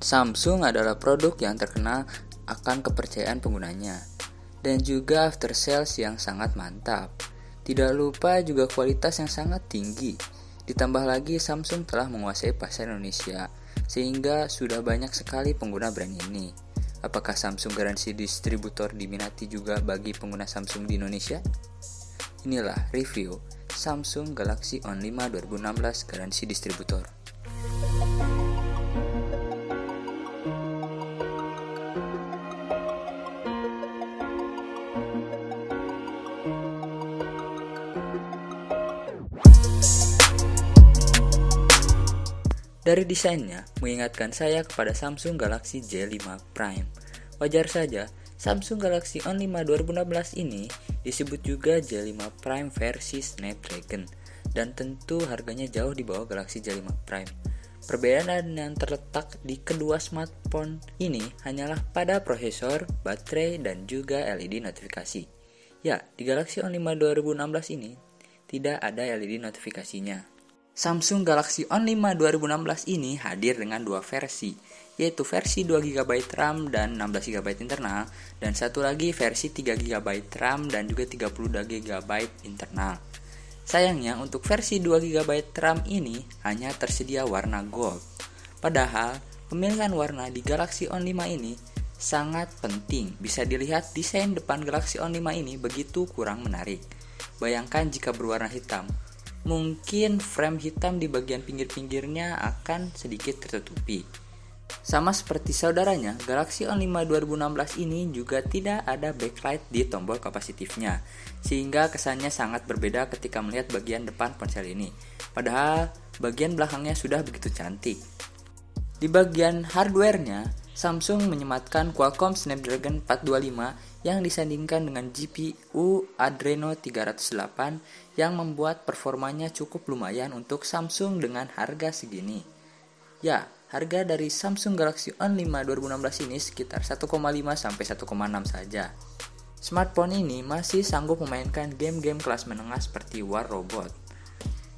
Samsung adalah produk yang terkenal akan kepercayaan penggunanya dan juga after sales yang sangat mantap. Tidak lupa juga kualitas yang sangat tinggi. Ditambah lagi Samsung telah menguasai pasar Indonesia sehingga sudah banyak sekali pengguna brand ini. Apakah Samsung garansi distributor diminati juga bagi pengguna Samsung di Indonesia? Inilah review Samsung Galaxy On 5 2016 garansi distributor. Dari desainnya, mengingatkan saya kepada Samsung Galaxy J5 Prime. Wajar saja, Samsung Galaxy On 5 2016 ini disebut juga J5 Prime versi Snapdragon, dan tentu harganya jauh di bawah Galaxy J5 Prime. Perbedaan yang terletak di kedua smartphone ini hanyalah pada prosesor, baterai, dan juga LED notifikasi. Ya, di Galaxy On 5 2016 ini tidak ada LED notifikasinya. Samsung Galaxy On 5 2016 ini hadir dengan dua versi, yaitu versi 2GB RAM dan 16GB internal, dan satu lagi versi 3GB RAM dan juga 32GB internal. Sayangnya untuk versi 2GB RAM ini hanya tersedia warna gold. Padahal pemilihan warna di Galaxy On 5 ini sangat penting. Bisa dilihat desain depan Galaxy On 5 ini begitu kurang menarik. Bayangkan jika berwarna hitam. Mungkin frame hitam di bagian pinggir-pinggirnya akan sedikit tertutupi. Sama seperti saudaranya, Galaxy On 5 2016 ini juga tidak ada backlight di tombol kapasitifnya, sehingga kesannya sangat berbeda ketika melihat bagian depan ponsel ini. Padahal bagian belakangnya sudah begitu cantik. Di bagian hardware-nya, Samsung menyematkan Qualcomm Snapdragon 425 yang disandingkan dengan GPU Adreno 308 yang membuat performanya cukup lumayan untuk Samsung dengan harga segini. Ya, harga dari Samsung Galaxy On 5 2016 ini sekitar 1,5 sampai 1,6 saja. Smartphone ini masih sanggup memainkan game-game kelas menengah seperti War Robot.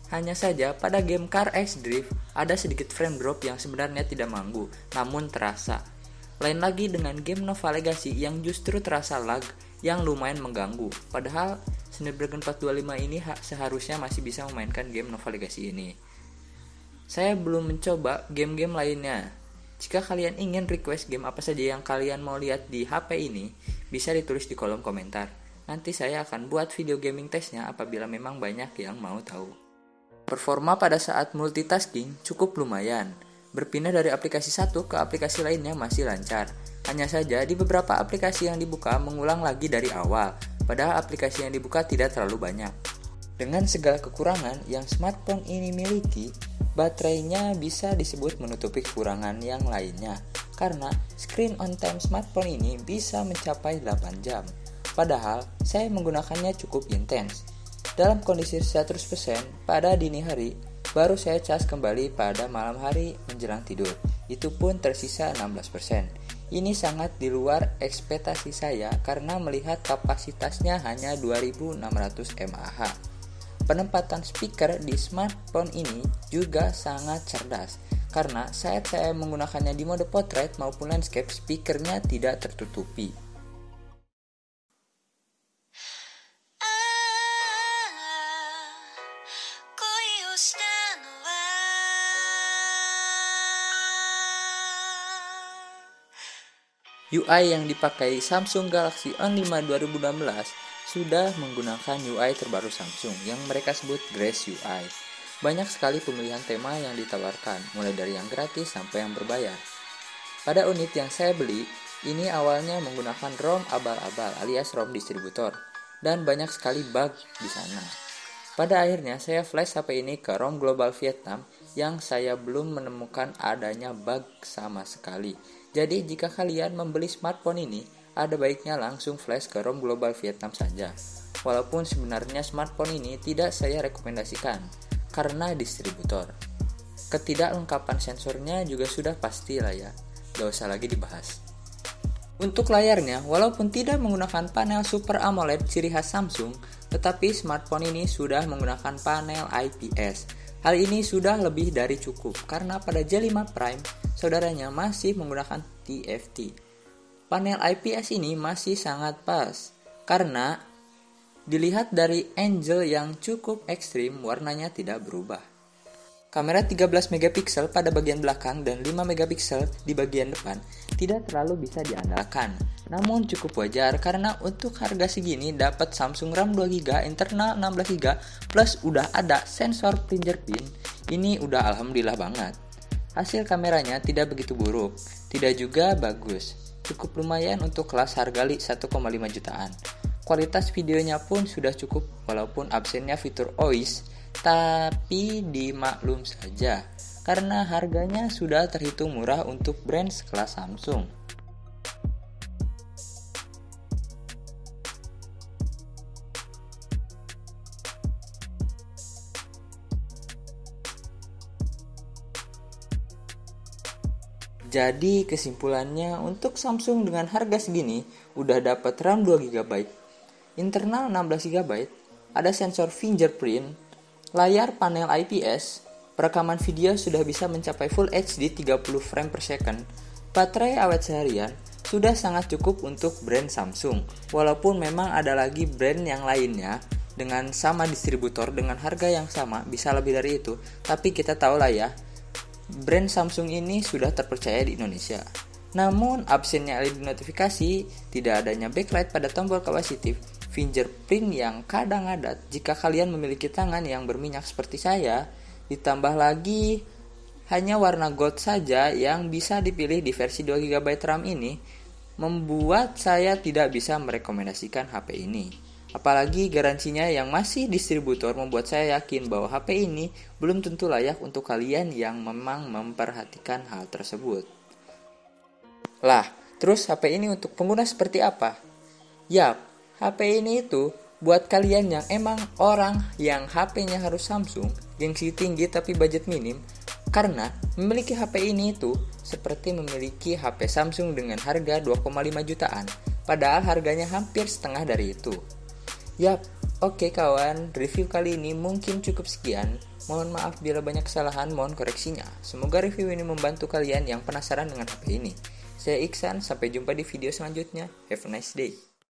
Hanya saja pada game Car X Drift ada sedikit frame drop yang sebenarnya tidak mengganggu, namun terasa. Lain lagi dengan game Nova Legacy yang justru terasa lag yang lumayan mengganggu. Padahal Snapdragon 425 ini seharusnya masih bisa memainkan game Nova Legacy ini. Saya belum mencoba game-game lainnya. Jika kalian ingin request game apa saja yang kalian mau lihat di HP ini, bisa ditulis di kolom komentar. Nanti saya akan buat video gaming testnya apabila memang banyak yang mau tahu. Performa pada saat multitasking cukup lumayan. Berpindah dari aplikasi satu ke aplikasi lainnya masih lancar. Hanya saja di beberapa aplikasi yang dibuka mengulang lagi dari awal, padahal aplikasi yang dibuka tidak terlalu banyak. Dengan segala kekurangan yang smartphone ini miliki, baterainya bisa disebut menutupi kekurangan yang lainnya, karena screen on time smartphone ini bisa mencapai 8 jam. Padahal saya menggunakannya cukup intens. Dalam kondisi 100% pada dini hari, baru saya cas kembali pada malam hari menjelang tidur. Itu pun tersisa 16%. Ini sangat di luar ekspektasi saya karena melihat kapasitasnya hanya 2600 mAh. Penempatan speaker di smartphone ini juga sangat cerdas karena saat saya menggunakannya di mode portrait maupun landscape, speakernya tidak tertutupi. UI yang dipakai Samsung Galaxy On 5 2016 sudah menggunakan UI terbaru Samsung yang mereka sebut Grace UI. Banyak sekali pemilihan tema yang ditawarkan, mulai dari yang gratis sampai yang berbayar. Pada unit yang saya beli, ini awalnya menggunakan ROM abal-abal alias ROM distributor, dan banyak sekali bug di sana. Pada akhirnya saya flash HP ini ke ROM Global Vietnam yang saya belum menemukan adanya bug sama sekali. Jadi jika kalian membeli smartphone ini, ada baiknya langsung flash ke ROM Global Vietnam saja. Walaupun sebenarnya smartphone ini tidak saya rekomendasikan karena distributor. Ketidaklengkapan sensornya juga sudah pasti lah ya, gak usah lagi dibahas. Untuk layarnya, walaupun tidak menggunakan panel Super AMOLED ciri khas Samsung, tetapi smartphone ini sudah menggunakan panel IPS. Hal ini sudah lebih dari cukup karena pada J5 Prime saudaranya masih menggunakan TFT. Panel IPS ini masih sangat pas karena dilihat dari angle yang cukup ekstrim, warnanya tidak berubah. Kamera 13 megapiksel pada bagian belakang dan 5 megapiksel di bagian depan tidak terlalu bisa diandalkan. Namun cukup wajar karena untuk harga segini dapat Samsung RAM 2GB, internal 16GB, plus udah ada sensor fingerprint. Ini udah alhamdulillah banget. Hasil kameranya tidak begitu buruk, tidak juga bagus. Cukup lumayan untuk kelas harga 1,5 jutaan. Kualitas videonya pun sudah cukup walaupun absennya fitur OIS, tapi dimaklum saja karena harganya sudah terhitung murah untuk brand sekelas Samsung. Jadi kesimpulannya untuk Samsung dengan harga segini udah dapat RAM 2GB, internal 16GB, ada sensor fingerprint, layar panel IPS, perekaman video sudah bisa mencapai Full HD 30 frame per second, baterai awet seharian, sudah sangat cukup untuk brand Samsung. Walaupun memang ada lagi brand yang lainnya dengan sama distributor dengan harga yang sama, bisa lebih dari itu, tapi kita tahu lah ya, brand Samsung ini sudah terpercaya di Indonesia. Namun absennya LED notifikasi, tidak adanya backlight pada tombol kapasitif, fingerprint yang kadang ada jika kalian memiliki tangan yang berminyak seperti saya, ditambah lagi hanya warna gold saja yang bisa dipilih di versi 2GB RAM ini, membuat saya tidak bisa merekomendasikan HP ini. Apalagi garansinya yang masih distributor membuat saya yakin bahwa HP ini belum tentu layak untuk kalian yang memang memperhatikan hal tersebut. Lah, terus HP ini untuk pengguna seperti apa? Yap, HP ini itu buat kalian yang emang orang yang HP-nya harus Samsung, gengsi tinggi tapi budget minim, karena memiliki HP ini itu seperti memiliki HP Samsung dengan harga 2,5 jutaan, padahal harganya hampir setengah dari itu. Yap, oke kawan, review kali ini mungkin cukup sekian. Mohon maaf bila banyak kesalahan, mohon koreksinya. Semoga review ini membantu kalian yang penasaran dengan HP ini. Saya Iksan, sampai jumpa di video selanjutnya. Have a nice day.